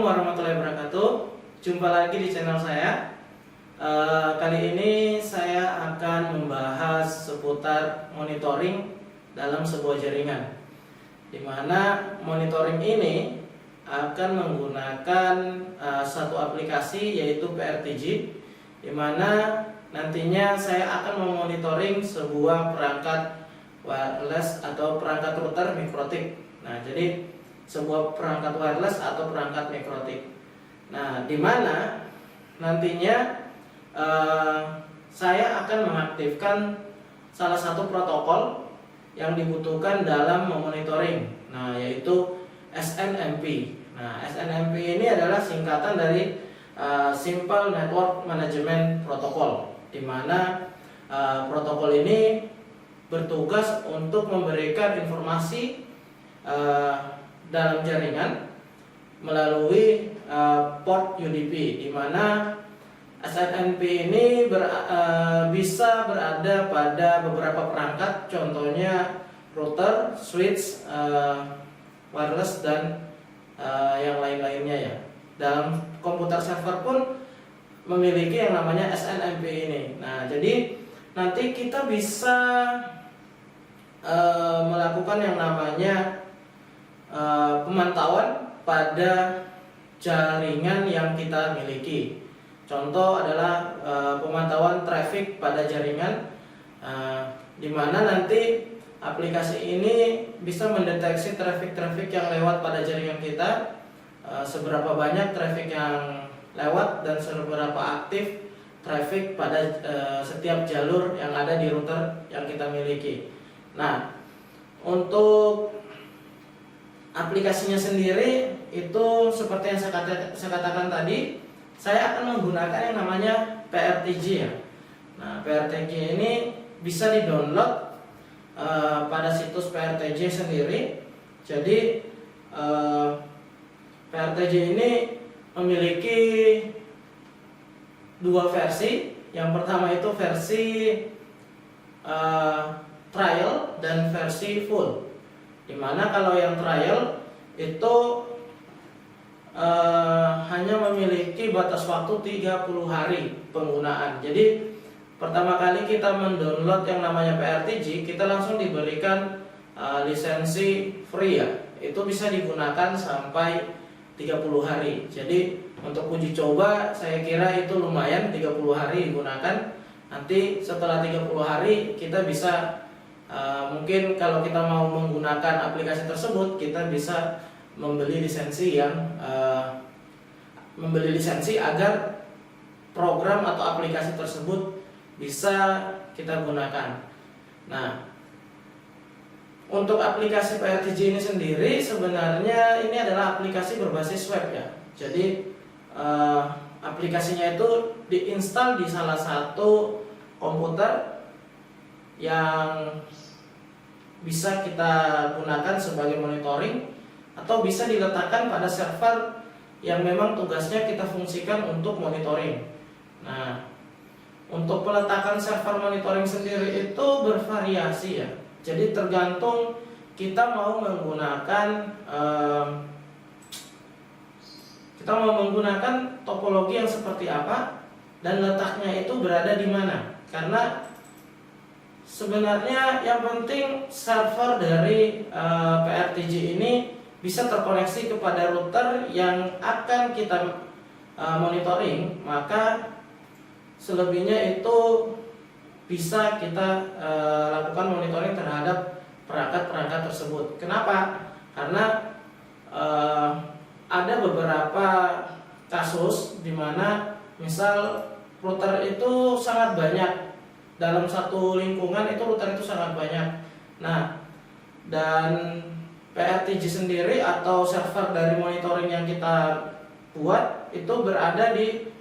Assalamualaikum warahmatullahi wabarakatuh. Jumpa lagi di channel saya. Kali ini saya akan membahas seputar monitoring dalam sebuah jaringan, di mana monitoring ini akan menggunakan satu aplikasi, yaitu PRTG, di mana nantinya saya akan memonitoring sebuah perangkat wireless atau perangkat router mikrotik. Nah, jadi sebuah perangkat wireless atau perangkat mikrotik. Nah, di mana nantinya saya akan mengaktifkan salah satu protokol yang dibutuhkan dalam memonitoring, nah, yaitu SNMP. Nah, SNMP ini adalah singkatan dari Simple Network Management Protocol, di mana protokol ini bertugas untuk memberikan informasi dalam jaringan melalui port UDP, di mana SNMP ini bisa berada pada beberapa perangkat, contohnya router, switch, wireless, dan yang lain-lainnya ya. Dalam komputer server pun memiliki yang namanya SNMP ini. Nah, jadi nanti kita bisa melakukan yang namanya pemantauan pada jaringan yang kita miliki. Contoh adalah pemantauan traffic pada jaringan, di mana nanti aplikasi ini bisa mendeteksi traffic yang lewat pada jaringan kita, seberapa banyak traffic yang lewat dan seberapa aktif traffic pada setiap jalur yang ada di router yang kita miliki. Nah, untuk aplikasinya sendiri itu seperti yang saya katakan tadi, saya akan menggunakan yang namanya PRTG ya. Nah, PRTG ini bisa di-download pada situs PRTG sendiri. Jadi PRTG ini memiliki dua versi. Yang pertama itu versi trial dan versi full. Dimana kalau yang trial itu hanya memiliki batas waktu 30 hari penggunaan. Jadi pertama kali kita mendownload yang namanya PRTG, kita langsung diberikan lisensi free ya. Itu bisa digunakan sampai 30 hari. Jadi untuk uji coba saya kira itu lumayan, 30 hari digunakan. Nanti setelah 30 hari kita bisa mungkin kalau kita mau menggunakan aplikasi tersebut, kita bisa membeli lisensi agar program atau aplikasi tersebut bisa kita gunakan. Nah, untuk aplikasi PRTG ini sendiri sebenarnya ini adalah aplikasi berbasis web ya. Jadi aplikasinya itu diinstal di salah satu komputer yang bisa kita gunakan sebagai monitoring, atau bisa diletakkan pada server yang memang tugasnya kita fungsikan untuk monitoring. Nah, untuk peletakan server monitoring sendiri itu bervariasi ya. Jadi tergantung kita mau menggunakan topologi yang seperti apa dan letaknya itu berada di mana. Karena sebenarnya yang penting server dari PRTG ini bisa terkoneksi kepada router yang akan kita monitoring, maka selebihnya itu bisa kita lakukan monitoring terhadap perangkat-perangkat tersebut. Kenapa? Karena ada beberapa kasus di mana misal router itu sangat banyak, dalam satu lingkungan itu router itu sangat banyak. Nah, dan PRTG sendiri atau server dari monitoring yang kita buat itu berada di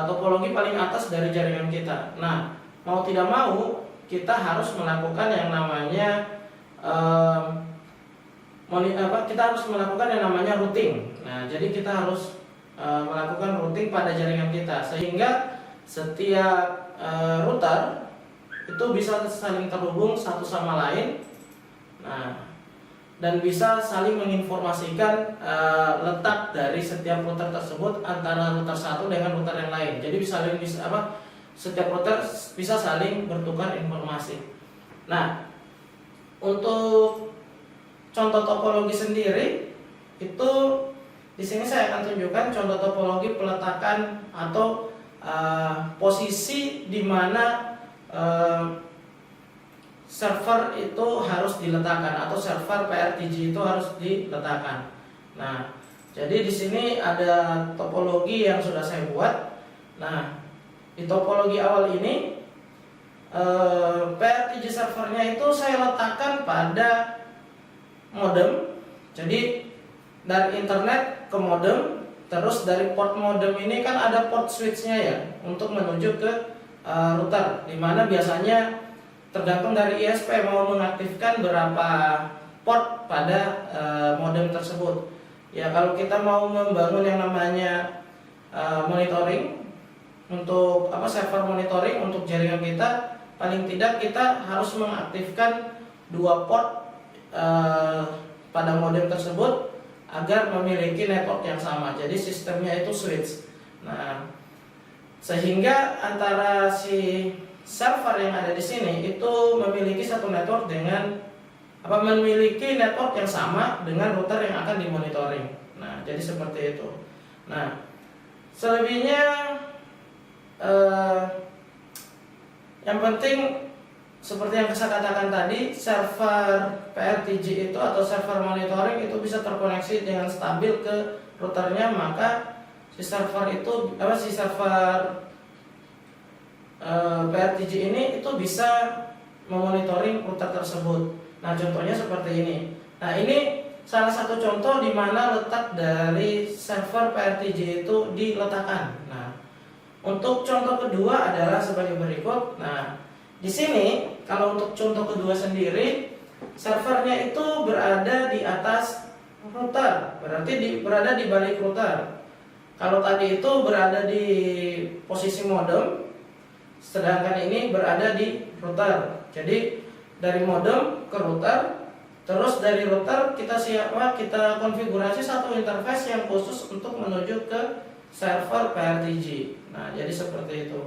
topologi paling atas dari jaringan kita. Nah, mau tidak mau kita harus melakukan yang namanya routing. Nah, jadi kita harus melakukan routing pada jaringan kita, sehingga setiap router itu bisa saling terhubung satu sama lain. Nah, dan bisa saling menginformasikan letak dari setiap router tersebut antara router satu dengan router yang lain. Jadi setiap router bisa saling bertukar informasi. Nah, untuk contoh topologi sendiri itu di sini saya akan tunjukkan contoh topologi peletakan atau posisi di mana server itu harus diletakkan atau server PRTG itu harus diletakkan. Nah, jadi di sini ada topologi yang sudah saya buat. Nah, di topologi awal ini PRTG servernya itu saya letakkan pada modem. Jadi dari internet ke modem, terus dari port modem ini kan ada port switchnya ya untuk menuju ke router, dimana biasanya tergantung dari ISP mau mengaktifkan berapa port pada modem tersebut. Ya, kalau kita mau membangun yang namanya monitoring untuk server monitoring untuk jaringan kita, paling tidak kita harus mengaktifkan 2 port pada modem tersebut agar memiliki network yang sama. Jadi sistemnya itu switch. Nah, sehingga antara si server yang ada di sini itu memiliki satu network memiliki network yang sama dengan router yang akan dimonitoring. Nah, jadi seperti itu. Nah, selebihnya yang penting seperti yang saya katakan tadi, server PRTG itu atau server monitoring itu bisa terkoneksi dengan stabil ke routernya, maka si server PRTG ini itu bisa memonitoring router tersebut. Nah, contohnya seperti ini. Nah, ini salah satu contoh di mana letak dari server PRTG itu diletakkan. Nah, untuk contoh kedua adalah sebagai berikut. Nah, di sini kalau untuk contoh kedua sendiri, servernya itu berada di atas router, berarti berada di balik router. Kalau tadi itu berada di posisi modem, sedangkan ini berada di router. Jadi dari modem ke router, terus dari router kita konfigurasi satu interface yang khusus untuk menuju ke server PRTG. Nah, jadi seperti itu.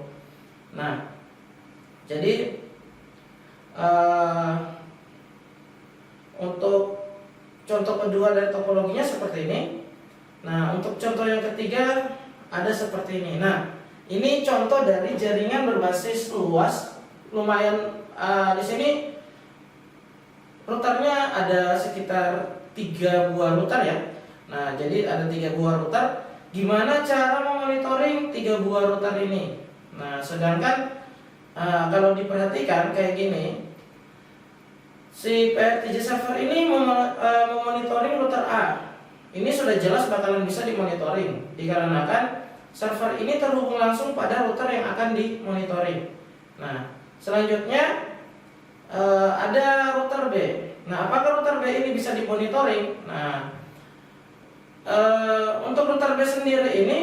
Nah, jadi untuk contoh kedua dari topologinya seperti ini. Nah, untuk contoh yang ketiga ada seperti ini. Nah, ini contoh dari jaringan berbasis luas, lumayan di sini routernya ada sekitar 3 buah router ya. Nah, jadi ada 3 buah router. Gimana cara memonitoring 3 buah router ini? Nah, sedangkan kalau diperhatikan kayak gini, si PRTG server ini memonitoring router A. Ini sudah jelas bakalan bisa dimonitoring dikarenakan server ini terhubung langsung pada router yang akan dimonitoring. Nah, selanjutnya ada router B. Nah, apakah router B ini bisa dimonitoring? Nah, untuk router B sendiri ini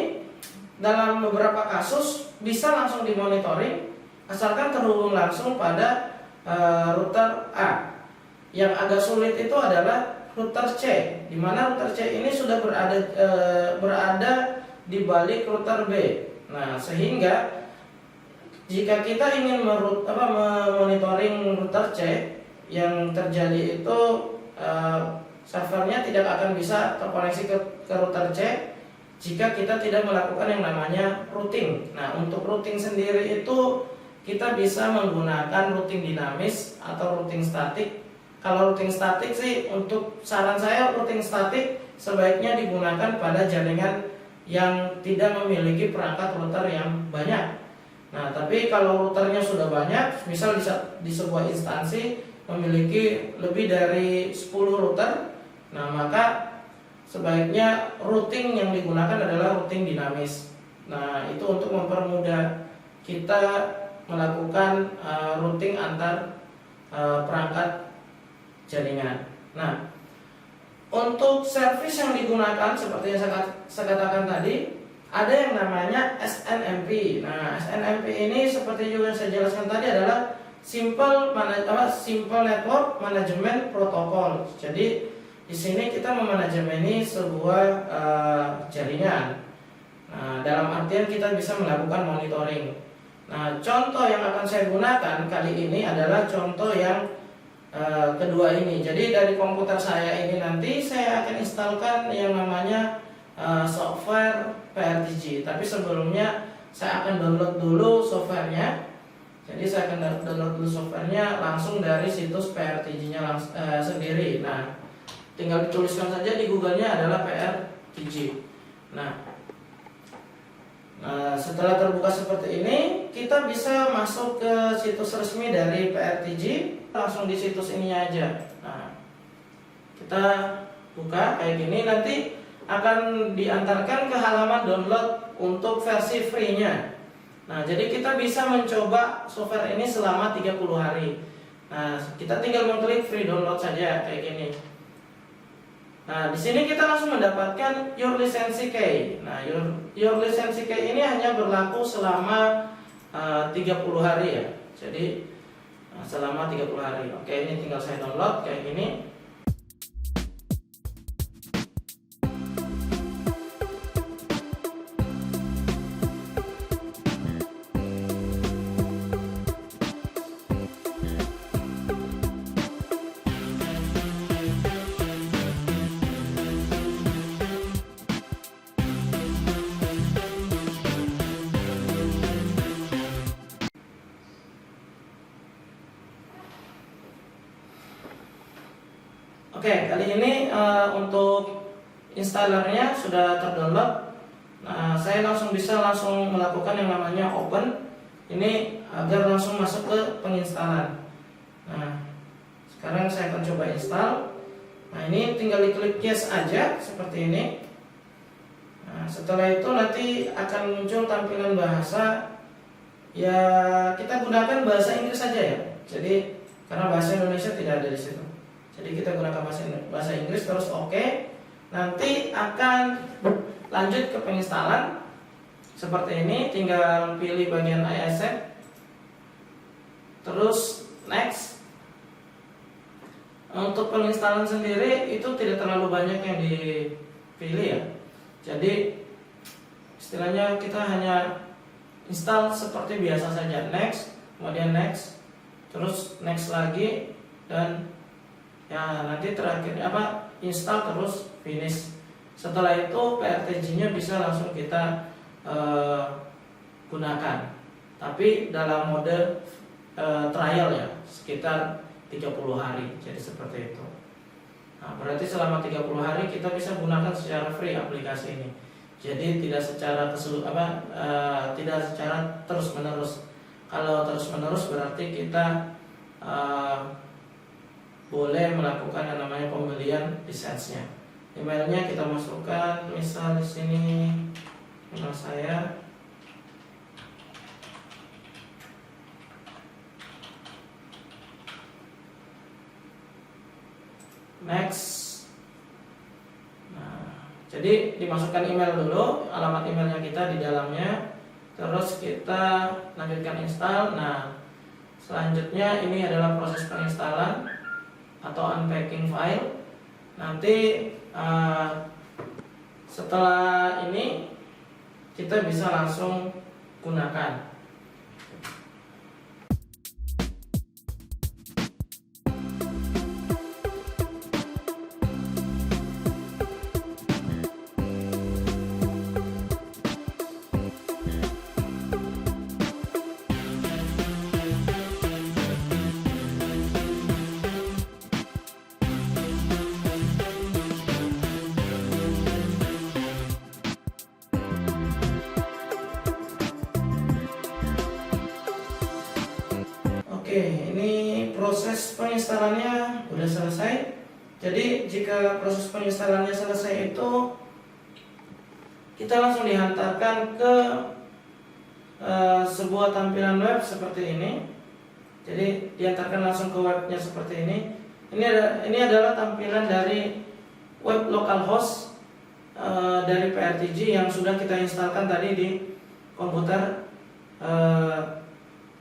dalam beberapa kasus bisa langsung dimonitoring asalkan terhubung langsung pada router A. Yang agak sulit itu adalah router C, di mana router C ini sudah berada di balik router B. Nah, sehingga jika kita ingin memonitoring router C, yang terjadi itu servernya tidak akan bisa terkoneksi ke router C jika kita tidak melakukan yang namanya routing. Nah, untuk routing sendiri itu kita bisa menggunakan routing dinamis atau routing statik. Kalau routing statik sih, untuk saran saya routing statik sebaiknya digunakan pada jaringan yang tidak memiliki perangkat router yang banyak. Nah, tapi kalau routernya sudah banyak, misal di sebuah instansi memiliki lebih dari 10 router, nah maka sebaiknya routing yang digunakan adalah routing dinamis. Nah, itu untuk mempermudah kita melakukan routing antar perangkat jaringan. Nah, untuk service yang digunakan seperti yang saya katakan tadi, ada yang namanya SNMP. Nah, SNMP ini seperti juga yang saya jelaskan tadi adalah Simple Network Management Protocol. Jadi di sini kita memanajemeni sebuah jaringan. Nah, dalam artian kita bisa melakukan monitoring. Nah, contoh yang akan saya gunakan kali ini adalah contoh yang kedua ini. Jadi dari komputer saya ini nanti saya akan instalkan yang namanya software PRTG. Tapi sebelumnya saya akan download dulu softwarenya. Jadi saya akan download dulu softwarenya langsung dari situs PRTG-nya sendiri. Nah, tinggal dituliskan saja di Google-nya adalah PRTG. Nah, setelah terbuka seperti ini, kita bisa masuk ke situs resmi dari PRTG. Langsung di situs ini aja. Nah, kita buka kayak gini, nanti akan diantarkan ke halaman download untuk versi free-nya. Nah, jadi kita bisa mencoba software ini selama 30 hari. Nah, kita tinggal mengklik free download saja kayak gini. Nah, di sini kita langsung mendapatkan your license key. Nah, your license key ini hanya berlaku selama 30 hari ya. Jadi selama 30 hari. Oke, ini tinggal saya download kayak gini. Oke, kali ini untuk installernya sudah terdownload. Nah, saya bisa langsung melakukan yang namanya open. Ini agar langsung masuk ke penginstalan. Nah, sekarang saya akan coba install. Nah, ini tinggal diklik yes aja seperti ini. Nah, setelah itu nanti akan muncul tampilan bahasa. Ya, kita gunakan bahasa Inggris saja ya. Jadi karena bahasa Indonesia tidak ada di situ. Jadi kita gunakan bahasa Inggris terus oke. Nanti akan lanjut ke penginstalan seperti ini. Tinggal pilih bagian I accept, terus next. Untuk penginstalan sendiri itu tidak terlalu banyak yang dipilih ya. Jadi istilahnya kita hanya install seperti biasa saja. Next, kemudian next, terus next lagi, dan ya nanti terakhirnya install terus finish. Setelah itu PRTG-nya bisa langsung kita gunakan. Tapi dalam mode trial ya, sekitar 30 hari. Jadi seperti itu. Nah, berarti selama 30 hari kita bisa gunakan secara free aplikasi ini. Jadi tidak secara tidak secara terus-menerus. Kalau terus-menerus berarti kita boleh melakukan yang namanya pembelian lisensinya. Emailnya kita masukkan, misal di sini email saya. Next. Nah, jadi dimasukkan email dulu, alamat emailnya kita di dalamnya. Terus kita lanjutkan install. Nah, selanjutnya ini adalah proses penginstalan atau unpacking file. Nanti setelah ini kita bisa langsung gunakan. Oke, ini proses penginstalannya sudah selesai. Jadi jika proses penginstalannya selesai itu kita langsung dihantarkan ke sebuah tampilan web seperti ini. Jadi diantarkan langsung ke webnya seperti ini. Ini adalah tampilan dari web localhost dari PRTG yang sudah kita instalkan tadi di komputer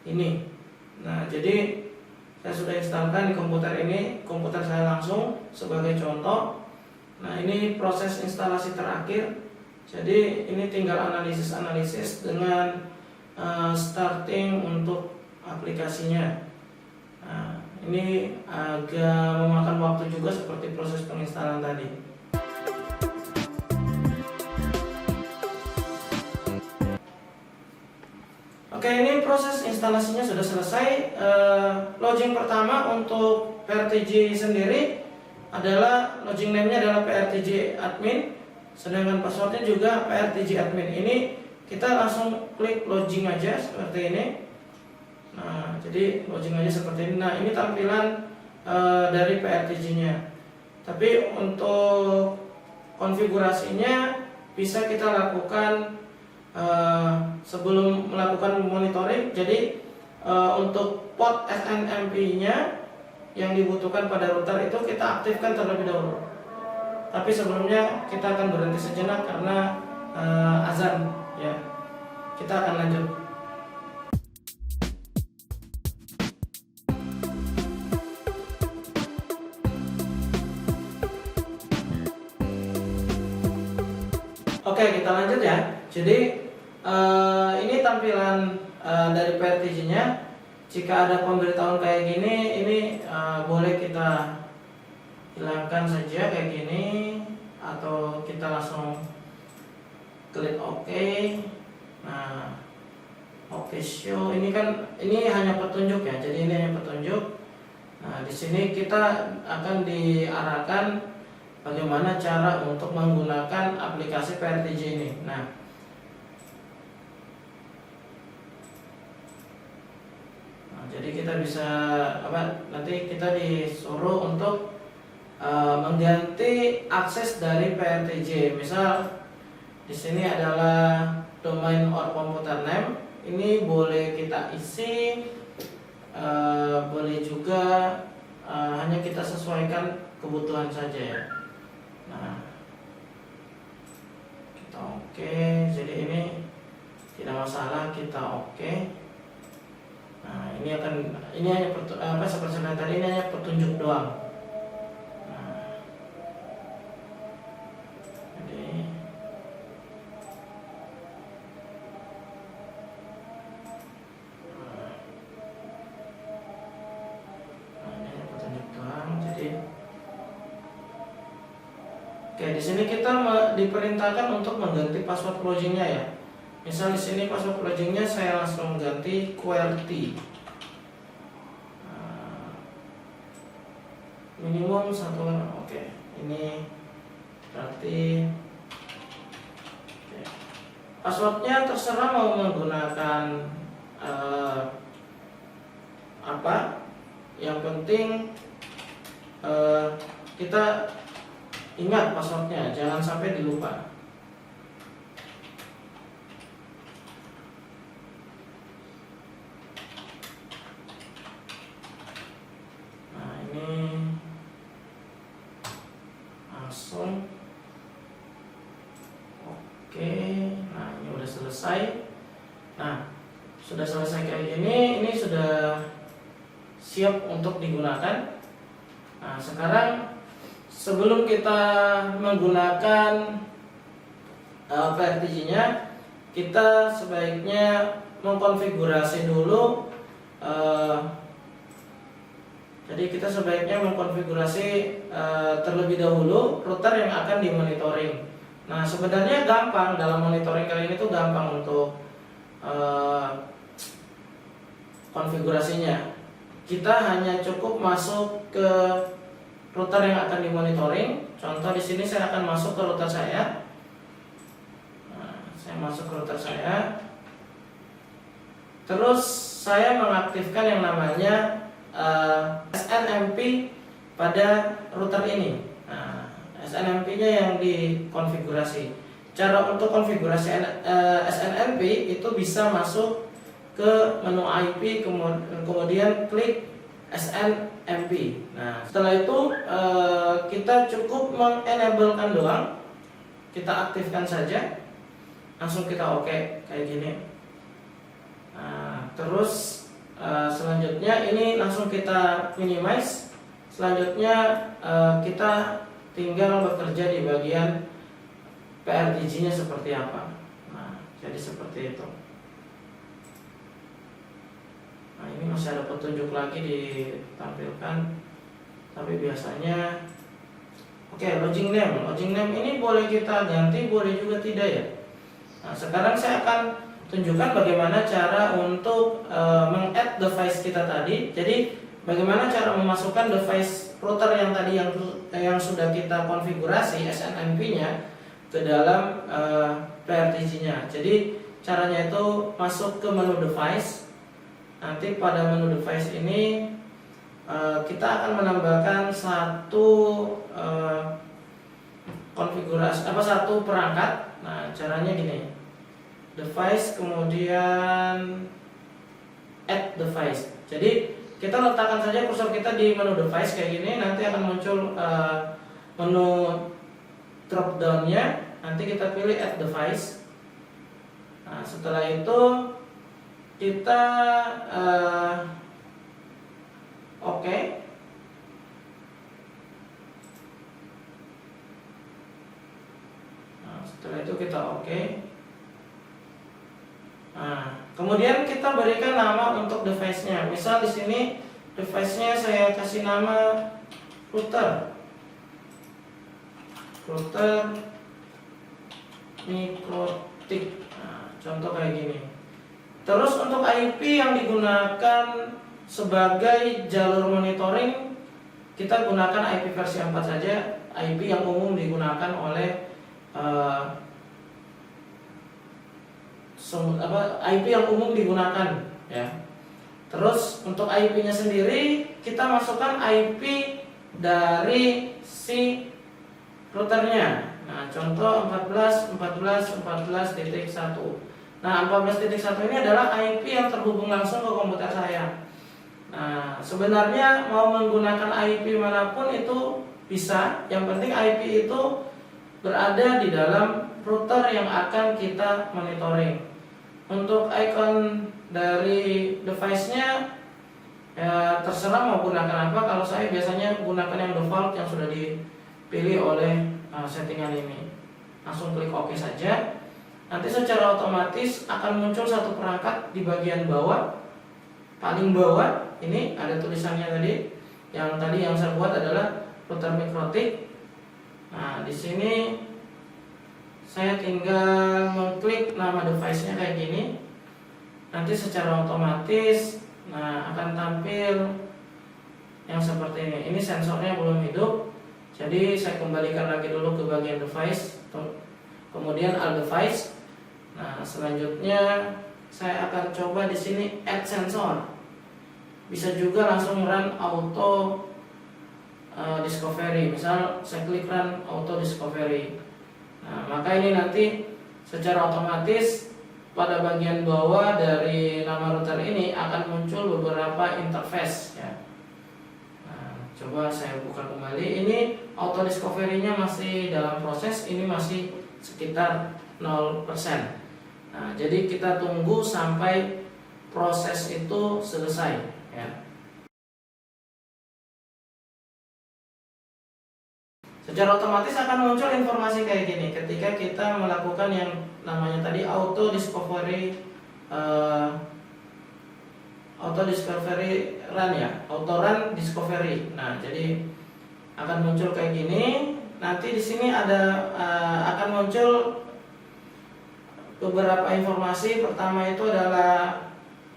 ini. Nah, jadi saya sudah instalkan di komputer ini, komputer saya langsung sebagai contoh. Nah, ini proses instalasi terakhir. Jadi ini tinggal analisis dengan starting untuk aplikasinya. Nah, ini agak memakan waktu juga seperti proses penginstalan tadi. Oke, ini proses instalasinya sudah selesai. Login pertama untuk PRTJ sendiri adalah login name-nya adalah PRTJ admin, sedangkan passwordnya juga PRTJ admin. Ini kita langsung klik login aja seperti ini. Nah, jadi login aja seperti ini. Nah, ini tampilan dari PRTJ-nya. Tapi untuk konfigurasinya bisa kita lakukan sebelum melakukan monitoring. Jadi untuk port SNMP-nya yang dibutuhkan pada router itu kita aktifkan terlebih dahulu. Tapi sebelumnya kita akan berhenti sejenak karena azan ya. Kita akan lanjut. Oke, kita lanjut ya. Jadi ini tampilan dari PRTJ-nya. Jika ada pemberitahuan kayak gini, ini boleh kita hilangkan saja kayak gini, atau kita langsung klik OK. Nah, OK show ini kan ini hanya petunjuk ya. Jadi ini hanya petunjuk. Nah, di sini kita akan diarahkan bagaimana cara untuk menggunakan aplikasi PRTJ ini. Nah, jadi kita bisa nanti kita disuruh untuk mengganti akses dari PRTJ. Misal di sini adalah domain or computer name. Ini boleh kita isi, boleh juga hanya kita sesuaikan kebutuhan saja ya. Nah, kita oke. Jadi ini tidak masalah, kita oke. Nah, ini hanya seperti tadi, ini hanya petunjuk doang. Nah, jadi ini hanya petunjuk doang. Jadi oke, di sini kita diperintahkan untuk mengganti password login-nya ya. Misal di sini password login-nya saya langsung ganti QWERTY. Minimum 1. Oke. Ini berarti passwordnya terserah mau menggunakan apa. Yang penting kita ingat passwordnya, jangan sampai dilupa. Langsung oke. Nah, ini udah selesai. Nah, sudah selesai kayak gini, ini sudah siap untuk digunakan. Nah, sekarang sebelum kita menggunakan PRTJ-nya, kita sebaiknya mengkonfigurasi dulu. Jadi kita sebaiknya mengkonfigurasi terlebih dahulu router yang akan dimonitoring. Nah, sebenarnya gampang dalam monitoring kali ini tuh gampang untuk konfigurasinya. Kita hanya cukup masuk ke router yang akan dimonitoring. Contoh di sini saya akan masuk ke router saya. Nah, saya masuk ke router saya. Terus saya mengaktifkan yang namanya SNMP pada router ini. Nah, SNMP-nya yang dikonfigurasi. Cara untuk konfigurasi SNMP itu bisa masuk ke menu IP, kemudian klik SNMP. Nah, setelah itu kita cukup mengenablekan doang. Kita aktifkan saja. Langsung kita oke kayak gini. Nah, terus selanjutnya ini langsung kita minimize. Selanjutnya kita tinggal bekerja di bagian PRTG-nya seperti apa. Nah, jadi seperti itu. Nah, ini masih ada petunjuk lagi ditampilkan, tapi biasanya login name ini boleh kita ganti, boleh juga tidak ya. Nah, sekarang saya akan tunjukkan bagaimana cara untuk meng-add device kita tadi. Jadi bagaimana cara memasukkan device router yang tadi yang sudah kita konfigurasi SNMP-nya ke dalam PRTG-nya. Jadi caranya itu masuk ke menu device. Nanti pada menu device ini kita akan menambahkan satu konfigurasi satu perangkat. Nah, caranya gini. Device kemudian add device. Jadi kita letakkan saja kursor kita di menu device kayak gini, nanti akan muncul menu drop down-nya. Nanti kita pilih add device. Nah, setelah itu kita oke. Nah, setelah itu kita oke. Nah, kemudian kita berikan nama untuk device-nya. Misal di sini device-nya saya kasih nama router mikrotik. Nah, contoh kayak gini. Terus untuk IP yang digunakan sebagai jalur monitoring, kita gunakan IP versi 4 saja. IP yang umum digunakan oleh IP yang umum digunakan ya. Terus untuk IP-nya sendiri kita masukkan IP dari si routernya. Nah, contoh 14.14.14.1. Nah, 14.1 ini adalah IP yang terhubung langsung ke komputer saya. Nah, sebenarnya mau menggunakan IP manapun itu bisa. Yang penting IP itu berada di dalam router yang akan kita monitoring. Untuk icon dari device-nya ya terserah mau gunakan apa. Kalau saya biasanya gunakan yang default yang sudah dipilih oleh settingan ini. Langsung klik OK saja. Nanti secara otomatis akan muncul satu perangkat di bagian bawah, paling bawah. Ini ada tulisannya tadi. Yang saya buat adalah router mikrotik. Nah, di sini saya tinggal mengklik nama device-nya kayak gini. Nanti secara otomatis akan tampil yang seperti ini. Ini sensornya belum hidup. Jadi saya kembalikan lagi dulu ke bagian device, kemudian all device. Nah, selanjutnya saya akan coba di sini add sensor. Bisa juga langsung run auto discovery. Misal saya klik run auto discovery. Nah, maka ini nanti secara otomatis pada bagian bawah dari nama router ini akan muncul beberapa interface ya. Nah, coba saya buka kembali. Ini auto discovery-nya masih dalam proses, ini masih sekitar 0%. Nah, jadi kita tunggu sampai proses itu selesai ya. Secara otomatis akan muncul informasi kayak gini ketika kita melakukan yang namanya tadi auto discovery run ya, auto run discovery. Nah, jadi akan muncul kayak gini. Nanti di sini ada akan muncul beberapa informasi. Pertama itu adalah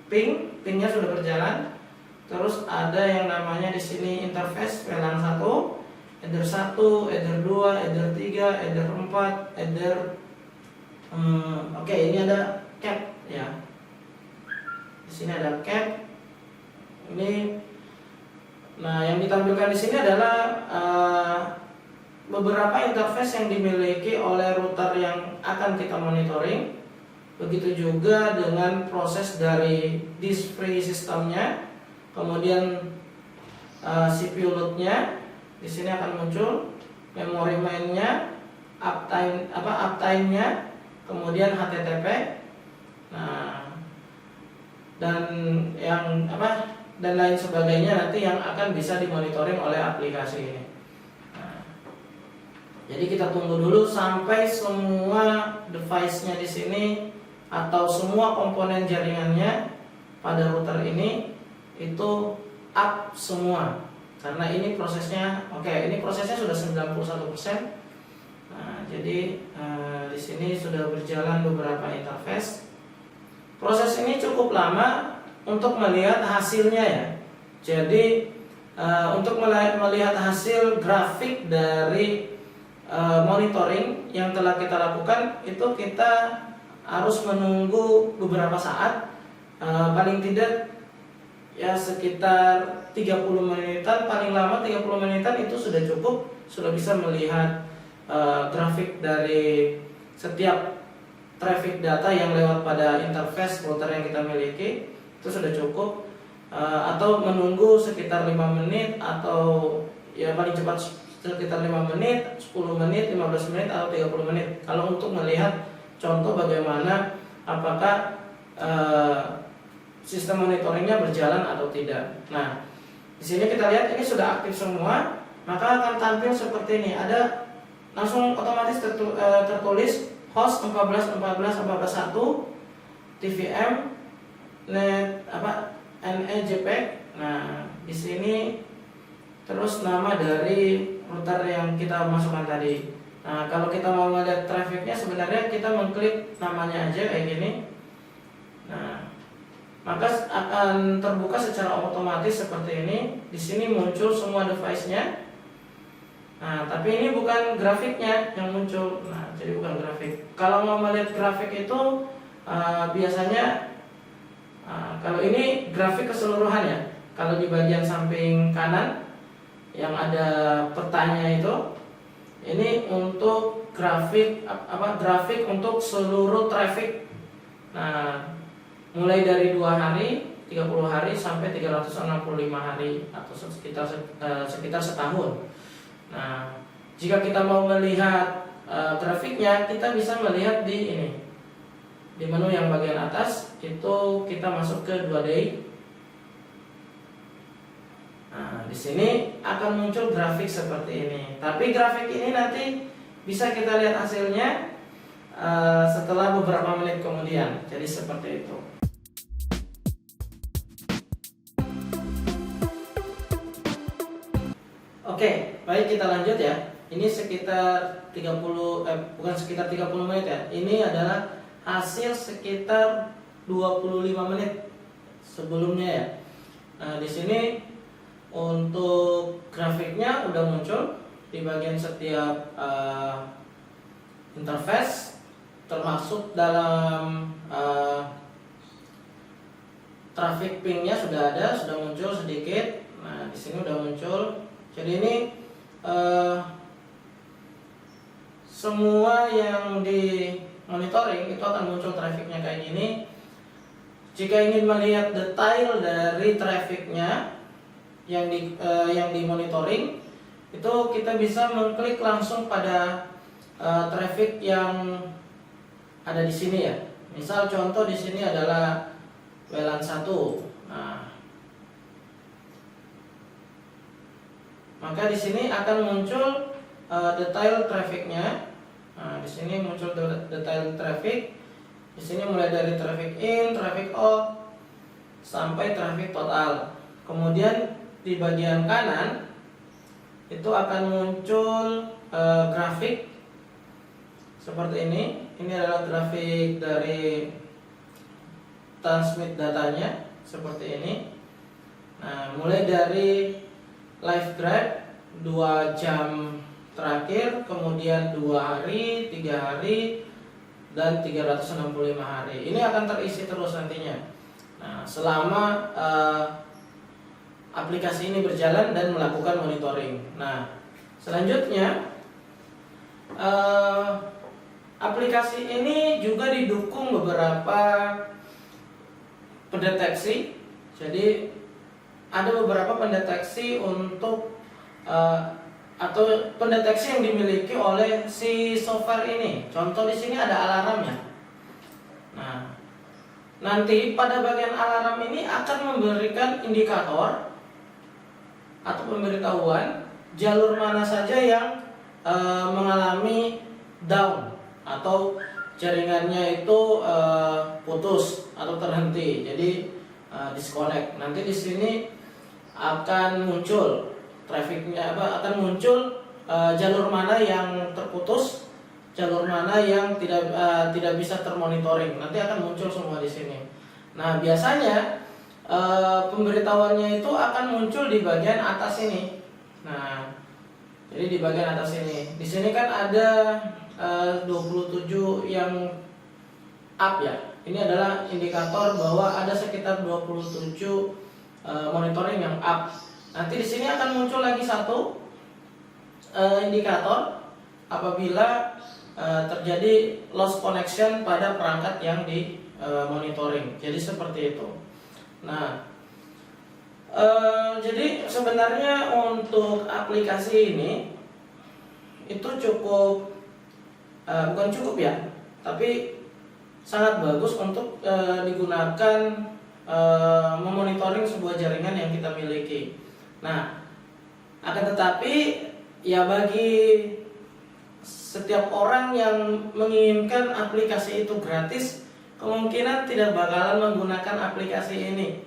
pingnya sudah berjalan. Terus ada yang namanya di sini interface VLAN 1, header 1, header 2, header 3, header 4, header ini ada cap ya. Di sini ada cap. Ini yang ditampilkan di sini adalah beberapa interface yang dimiliki oleh router yang akan kita monitoring. Begitu juga dengan proses dari disk free sistemnya, kemudian CPU load-nya. Di sini akan muncul memori main-nya, uptime-nya, kemudian HTTP. Nah, dan lain sebagainya nanti yang akan bisa dimonitoring oleh aplikasi ini. Nah, Jadi kita tunggu dulu sampai semua device-nya di sini atau semua komponen jaringannya pada router ini itu up semua. Karena ini prosesnya, ini prosesnya sudah 91%. Nah, jadi di sini sudah berjalan beberapa interface. Proses ini cukup lama untuk melihat hasilnya ya. Jadi untuk melihat hasil grafik dari monitoring yang telah kita lakukan itu kita harus menunggu beberapa saat, paling tidak ya sekitar 30 menitan, paling lama 30 menitan itu sudah cukup, sudah bisa melihat grafik dari setiap traffic data yang lewat pada interface router yang kita miliki, itu sudah cukup. Atau menunggu sekitar 5 menit atau ya paling cepat sekitar 5 menit, 10 menit, 15 menit atau 30 menit. Kalau untuk melihat contoh bagaimana apakah sistem monitoringnya berjalan atau tidak. Nah, di sini kita lihat ini sudah aktif semua, maka akan tampil seperti ini. Ada langsung otomatis tertulis host 14.14.14.1 TVM net NEJPEG. Nah, di sini terus nama dari router yang kita masukkan tadi. Nah, kalau kita mau melihat trafficnya sebenarnya kita mengklik namanya aja kayak gini. Nah, maka akan terbuka secara otomatis seperti ini. Di sini muncul semua device-nya. Nah, tapi ini bukan grafiknya yang muncul. Nah, jadi bukan grafik. Kalau mau melihat grafik itu biasanya kalau ini grafik keseluruhan ya. Kalau di bagian samping kanan yang ada petanya itu, ini untuk grafik grafik untuk seluruh traffic. Nah, mulai dari 2 hari, 30 hari sampai 365 hari atau sekitar setahun. Nah, jika kita mau melihat grafiknya, kita bisa melihat di ini. Di menu yang bagian atas itu kita masuk ke 2 day. Nah, di sini akan muncul grafik seperti ini. Tapi grafik ini nanti bisa kita lihat hasilnya setelah beberapa menit kemudian. Jadi seperti itu. Oke, baik, kita lanjut ya. Ini sekitar 30 menit ya. Ini adalah hasil sekitar 25 menit sebelumnya ya. Nah, di sini untuk grafiknya udah muncul di bagian setiap interface, termasuk dalam traffic pingnya sudah ada, sudah muncul sedikit. Nah, di sini udah muncul. Jadi ini semua yang di monitoring itu akan muncul trafficnya kayak gini. Jika ingin melihat detail dari trafficnya yang di monitoring, itu kita bisa mengklik langsung pada traffic yang ada di sini ya. Misal contoh di sini adalah WLAN 1. Nah, maka di sini akan muncul detail trafficnya. Nah, di sini muncul detail traffic. Di sini mulai dari traffic in, traffic out, sampai traffic total. Kemudian di bagian kanan itu akan muncul grafik seperti ini. Ini adalah grafik dari transmit datanya seperti ini. Nah, mulai dari live grab 2 jam terakhir, kemudian 2 hari, 3 hari, dan 365 hari. Ini akan terisi terus nantinya. Nah, selama aplikasi ini berjalan dan melakukan monitoring. Nah, selanjutnya aplikasi ini juga didukung beberapa pendeteksi. Jadi ada beberapa pendeteksi untuk atau pendeteksi yang dimiliki oleh si software ini. Contoh di sini ada alarmnya. Nah, nanti pada bagian alarm ini akan memberikan indikator atau pemberitahuan jalur mana saja yang mengalami down atau jaringannya itu putus atau terhenti, jadi disconnect. Nanti di sini akan muncul trafficnya akan muncul jalur mana yang terputus, jalur mana yang tidak bisa termonitoring. Nanti akan muncul semua di sini. Nah, biasanya pemberitahuannya itu akan muncul di bagian atas ini. Nah, jadi di bagian atas ini. Di sini kan ada 27 yang up ya. Ini adalah indikator bahwa ada sekitar 27 monitoring yang up. Nanti di sini akan muncul lagi satu indikator apabila terjadi lost connection pada perangkat yang di monitoring. Jadi seperti itu. Nah, jadi sebenarnya untuk aplikasi ini itu cukup bukan cukup ya, tapi sangat bagus untuk digunakan memonitoring sebuah jaringan yang kita miliki. Nah, akan tetapi ya bagi setiap orang yang menginginkan aplikasi itu gratis, kemungkinan tidak bakalan menggunakan aplikasi ini.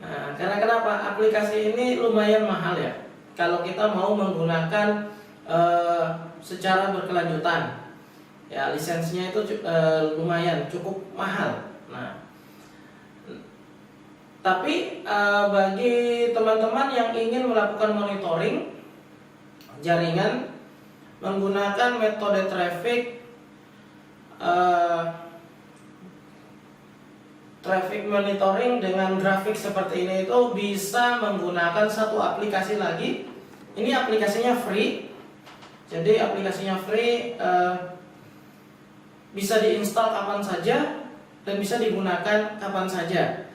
Nah, karena kenapa? Aplikasi ini lumayan mahal ya. Kalau kita mau menggunakan secara berkelanjutan, ya lisensinya itu lumayan cukup mahal. Nah, tapi bagi teman-teman yang ingin melakukan monitoring jaringan menggunakan metode traffic monitoring dengan grafik seperti ini, itu bisa menggunakan satu aplikasi lagi. Ini aplikasinya free, jadi aplikasinya free, bisa diinstal kapan saja dan bisa digunakan kapan saja.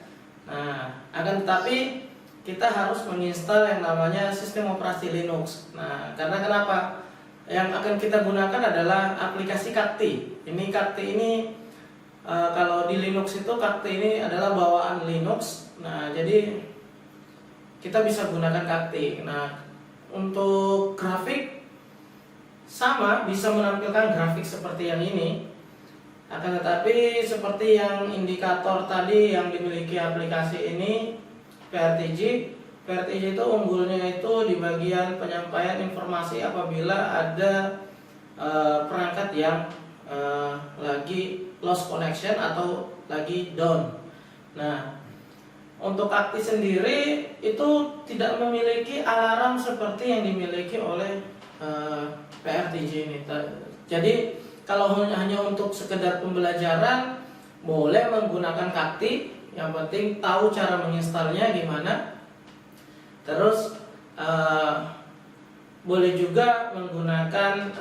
Nah, akan tetapi kita harus menginstal yang namanya sistem operasi Linux. Nah, karena kenapa? Yang akan kita gunakan adalah aplikasi Kakti. Ini Kakti ini kalau di Linux itu Kakti ini adalah bawaan Linux. Nah, jadi kita bisa gunakan Kakti. Nah, untuk grafik sama, bisa menampilkan grafik seperti yang ini. Akan tetapi seperti yang indikator tadi yang dimiliki aplikasi ini, PRTG itu unggulnya itu di bagian penyampaian informasi apabila ada perangkat yang lagi lost connection atau lagi down. Nah, untuk Kakti sendiri itu tidak memiliki alarm seperti yang dimiliki oleh PRTG ini. Jadi kalau hanya untuk sekedar pembelajaran, boleh menggunakan Kakti. Yang penting tahu cara menginstalnya gimana. Terus boleh juga menggunakan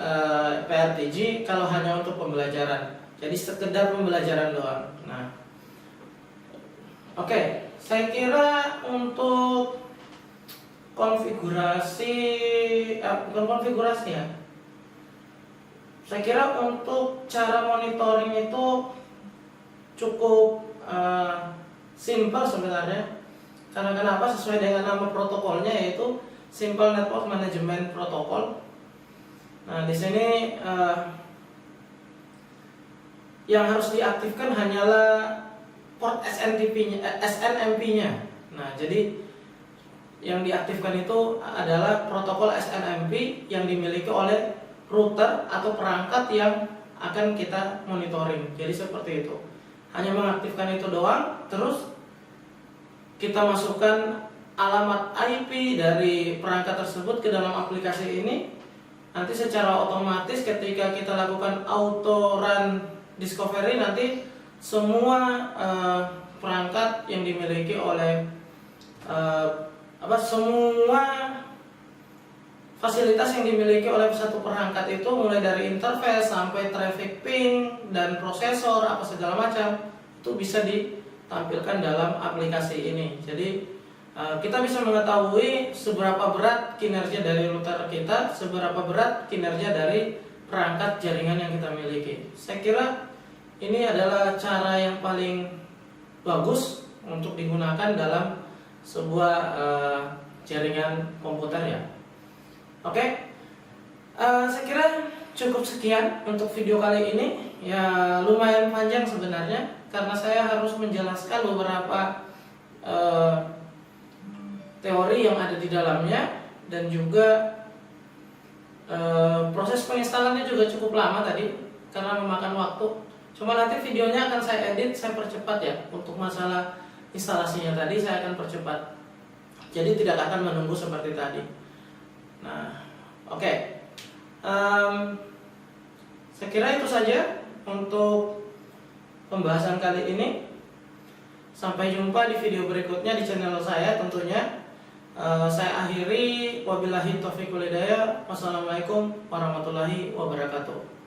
PRTG kalau hanya untuk pembelajaran. Jadi sekedar pembelajaran doang. Nah, oke, saya kira untuk konfigurasi, bukan konfigurasi ya. Saya kira untuk cara monitoring itu cukup simple sebenarnya. Karena kenapa? Sesuai dengan nama protokolnya, yaitu Simple Network Management Protocol. Nah, di sini yang harus diaktifkan hanyalah port SNMP-nya. Nah, jadi yang diaktifkan itu adalah protokol SNMP yang dimiliki oleh router atau perangkat yang akan kita monitoring. Jadi seperti itu. Hanya mengaktifkan itu doang, terus kita masukkan alamat IP dari perangkat tersebut ke dalam aplikasi ini. Nanti secara otomatis ketika kita lakukan auto run discovery, nanti semua perangkat yang dimiliki oleh semua fasilitas yang dimiliki oleh satu perangkat itu, mulai dari interface sampai traffic ping dan prosesor apa segala macam, itu bisa ditampilkan dalam aplikasi ini. Jadi kita bisa mengetahui seberapa berat kinerja dari router kita, seberapa berat kinerja dari perangkat jaringan yang kita miliki. Saya kira ini adalah cara yang paling bagus untuk digunakan dalam sebuah jaringan komputer ya. Oke, Saya kira cukup sekian untuk video kali ini. Ya lumayan panjang sebenarnya karena saya harus menjelaskan beberapa teori yang ada di dalamnya, dan juga proses penginstalannya juga cukup lama tadi karena memakan waktu. Cuma nanti videonya akan saya edit, saya percepat ya. Untuk masalah instalasinya tadi saya akan percepat, jadi tidak akan menunggu seperti tadi. Nah, oke. Saya kira itu saja untuk pembahasan kali ini. Sampai jumpa di video berikutnya di channel saya tentunya. Saya akhiri, wabillahi taufiq wal hidayah. Wassalamualaikum warahmatullahi wabarakatuh.